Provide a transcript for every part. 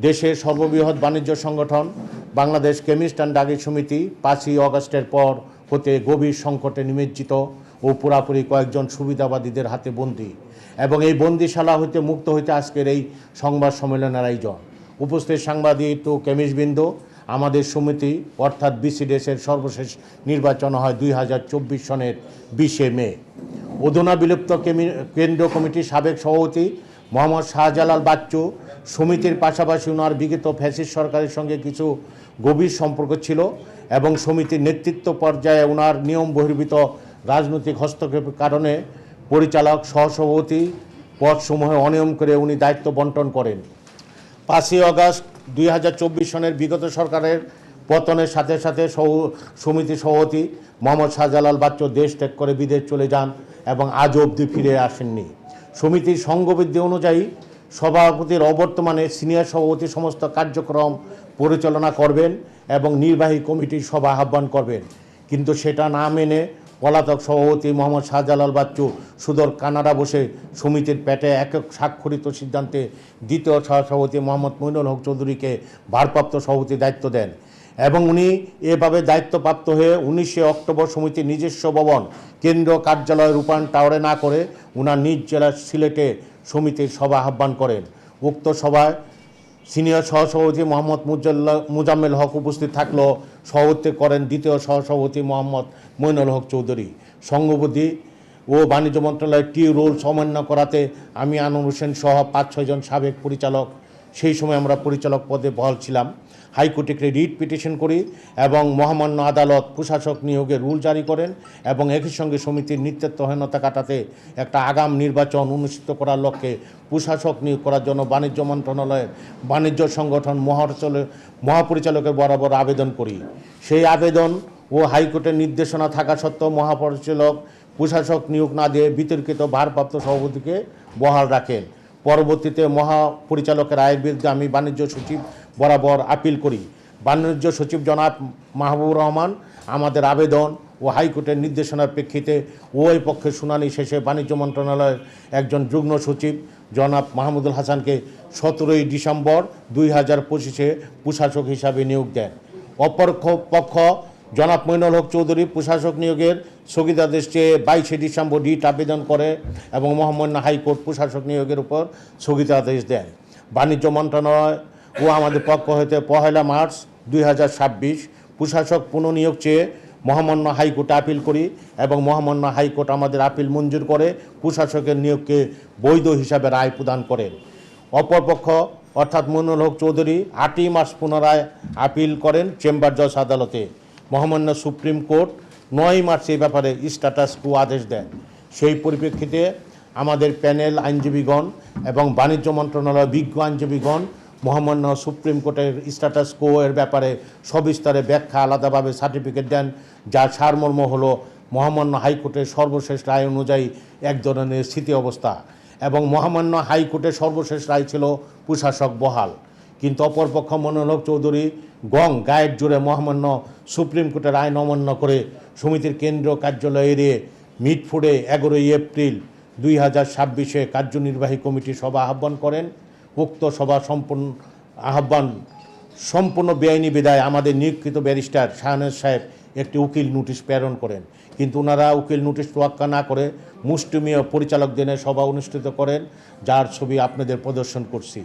দেশের সর্ববৃহৎ বাণিজ্য সংগঠন বাংলাদেশ কেমিস্ট অ্যান্ড ড্রাগিস্ট সমিতি 5ই অগাস্টের পর হতে গভীর সংকটে নিমজ্জিত ও পুরাপুরি কয়েকজন সুবিধাবাদীদের হাতে বন্দী এবং এই বন্দিশালা হইতে মুক্ত হইতে আজকের এই সংবাদ সম্মেলনের আয়োজন। উপস্থিত সাংবাদিক ও কেমিস্টবৃন্দ, আমাদের সমিতি অর্থাৎ বিসিডিএসের সর্বশেষ নির্বাচন হয় 2024 সনের 20শে মে। অধুনা বিলুপ্ত কেন্দ্রীয় কমিটির সাবেক সভাপতি মোহাম্মদ শাহজালাল বাচ্চু সমিতির পাশাপাশি ওনার বিগত ফ্যাসিস্ট সরকারের সঙ্গে কিছু গভীর সম্পর্ক ছিল এবং সমিতির নেতৃত্ব পর্যায়ে ওনার নিয়ম বহির্ভূত রাজনৈতিক হস্তক্ষেপের কারণে পরিচালক সহসভাপতি পদসমূহে অনিয়ম করে উনি দায়িত্ব বন্টন করেন। 5ই অগাস্ট 2024 সনের বিগত সরকারের পতনের সাথে সাথে সমিতি সভাপতি মোহাম্মদ শাহজালাল বাচ্চু দেশ ত্যাগ করে বিদেশ চলে যান এবং আজ অবধি ফিরে আসেননি। সমিতির সংঘবৃদ্ধি অনুযায়ী সভাপতির অবর্তমানে সিনিয়র সভাপতি সমস্ত কার্যক্রম পরিচালনা করবেন এবং নির্বাহী কমিটির সভা আহ্বান করবেন, কিন্তু সেটা না মেনে পলাতক সভাপতি মোহাম্মদ শাহজালাল বাচ্চু সুদূর কানাডা বসে সমিতির পেটে একক স্বাক্ষরিত সিদ্ধান্তে দ্বিতীয় সহসভাপতি মোহাম্মদ মইনুল হক চৌধুরীকে ভারপ্রাপ্ত সভাপতি দায়িত্ব দেন এবং উনি এভাবে দায়িত্বপ্রাপ্ত হয়ে 19শে অক্টোবর সমিতির নিজস্ব ভবন কেন্দ্রীয় কার্যালয় রূপায়ণ টাওয়ারে না করে উনার নিজ জেলা সিলেটে সমিতির সভা আহ্বান করেন। উক্ত সভায় সিনিয়র সহসভাপতি মোহাম্মদ মুজাম্মেল হক উপস্থিত থাকলেও সভাপতিত্ব করেন দ্বিতীয় সহসভাপতি মোহাম্মদ মইনুল হক চৌধুরী। সংঘবদ্ধি ও বাণিজ্য মন্ত্রণালয়ের টি রুলস অমান্য করাতে আমি আনোয়ার হোসেন সহ 5-6 জন সাবেক পরিচালক, সেই সময় আমরা পরিচালক পদে বহাল ছিলাম, হাইকোর্টে একটি রিট পিটিশন করি এবং মহামান্য আদালত প্রশাসক নিয়োগের রুল জারি করেন এবং একই সঙ্গে সমিতির নেতৃত্বহীনতা কাটাতে একটা আগাম নির্বাচন অনুষ্ঠিত করার লক্ষ্যে প্রশাসক নিয়োগ করার জন্য বাণিজ্য মন্ত্রণালয়ের বাণিজ্য সংগঠন মহাপরিচালকের বরাবর আবেদন করি। সেই আবেদন ও হাইকোর্টের নির্দেশনা থাকা সত্ত্বেও মহাপরিচালক প্রশাসক নিয়োগ না দিয়ে বিতর্কিত ভারপ্রাপ্ত সভাপতিকে বহাল রাখেন। পরবর্তীতে মহাপরিচালকের রায়ের বিরুদ্ধে আমি বাণিজ্য সচিব বরাবর আপিল করি। বাণিজ্য সচিব জনাব মাহবুবুর রহমান আমাদের আবেদন ও হাইকোর্টের নির্দেশনার প্রেক্ষিতে উভয় পক্ষের শুনানি শেষে বাণিজ্য মন্ত্রণালয়ের একজন যুগ্ম সচিব জনাব মাহমুদুল হাসানকে 17ই ডিসেম্বর 2025-এ প্রশাসক হিসাবে নিয়োগ দেন। অপর পক্ষ জনাব মইনুল হক চৌধুরী প্রশাসক নিয়োগের স্থগিতাদেশ চেয়ে 22শে ডিসেম্বর রিট আবেদন করে এবং মহামান্য হাইকোর্ট প্রশাসক নিয়োগের উপর স্থগিতাদেশ দেন। বাণিজ্য মন্ত্রণালয় ও আমাদের পক্ষ হতে 1 মার্চ 2026 প্রশাসক পুনঃনিয়োগ চেয়ে মহামান্য হাইকোর্টে আপিল করি এবং মহামান্য হাইকোর্ট আমাদের আপিল মঞ্জুর করে প্রশাসকের নিয়োগকে বৈধ হিসাবে রায় প্রদান করেন। অপরপক্ষ অর্থাৎ মইনুল হক চৌধুরী 8ই মার্চ পুনরায় আপিল করেন চেম্বার জজ আদালতে। মহামান্য সুপ্রিম কোর্ট 9 মার্চ এই ব্যাপারে স্ট্যাটাস কো আদেশ দেন। সেই পরিপ্রেক্ষিতে আমাদের প্যানেল আইনজীবীগণ এবং বাণিজ্য মন্ত্রণালয়ের বিজ্ঞ আইনজীবীগণ মহামান্য সুপ্রিম কোর্টের স্ট্যাটাস কো এর ব্যাপারে সবিস্তারে ব্যাখ্যা আলাদাভাবে সার্টিফিকেট দেন, যার সারমর্ম হলো মহামান্য হাইকোর্টের সর্বশেষ রায় অনুযায়ী এক ধরনের স্থিতি অবস্থা এবং মহামান্য হাইকোর্টের সর্বশেষ রায় ছিল প্রশাসক বহাল। কিন্তু অপরপক্ষ মইনুল হক চৌধুরী গায়ের জোরে মহামান্য সুপ্রিম কোর্টের আইন অমান্য করে সমিতির কেন্দ্রীয় কার্যালয় এড়িয়ে মিটফোর্ডে 11ই এপ্রিল 2026-এ কার্যনির্বাহী কমিটি সভা আহ্বান করেন। উক্ত সভা সম্পূর্ণ বেআইনি বিধায় আমাদের নিয়োগকৃত ব্যারিস্টার শাহনেজ সাহেব একটি উকিল নোটিশ প্রেরণ করেন, কিন্তু ওনারা উকিল নোটিশ তোয়াক্কা না করে মুষ্টিমেয় পরিচালক দিনে সভা অনুষ্ঠিত করেন, যার ছবি আপনাদের প্রদর্শন করছি।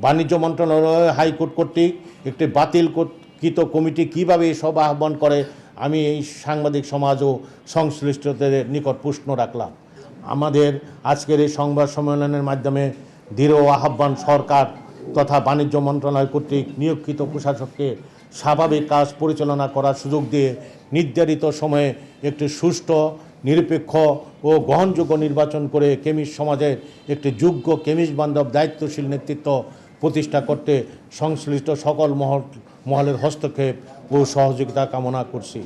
বাণিজ্য মন্ত্রণালয় হাইকোর্ট কর্তৃক একটি বাতিলকৃত কমিটি কীভাবে এই সভা আহ্বান করে আমি এই সাংবাদিক সমাজ ও সংশ্লিষ্টদের নিকট প্রশ্ন রাখলাম। আমাদের আজকের এই সংবাদ সম্মেলনের মাধ্যমে দৃঢ় আহ্বান সরকার তথা বাণিজ্য মন্ত্রণালয় কর্তৃক নিয়োগকৃত প্রশাসককে স্বাভাবিক কাজ পরিচালনা করার সুযোগ দিয়ে নির্ধারিত সময়ে একটি সুষ্ঠু, নিরপেক্ষ ও গ্রহণযোগ্য নির্বাচন করে কেমিস্ট সমাজের একটি যোগ্য কেমিস্ট বান্ধব দায়িত্বশীল নেতৃত্ব প্রতিষ্ঠা করতে সংশ্লিষ্ট সকল মহলের হস্তক্ষেপ ও সহযোগিতা কামনা করছি।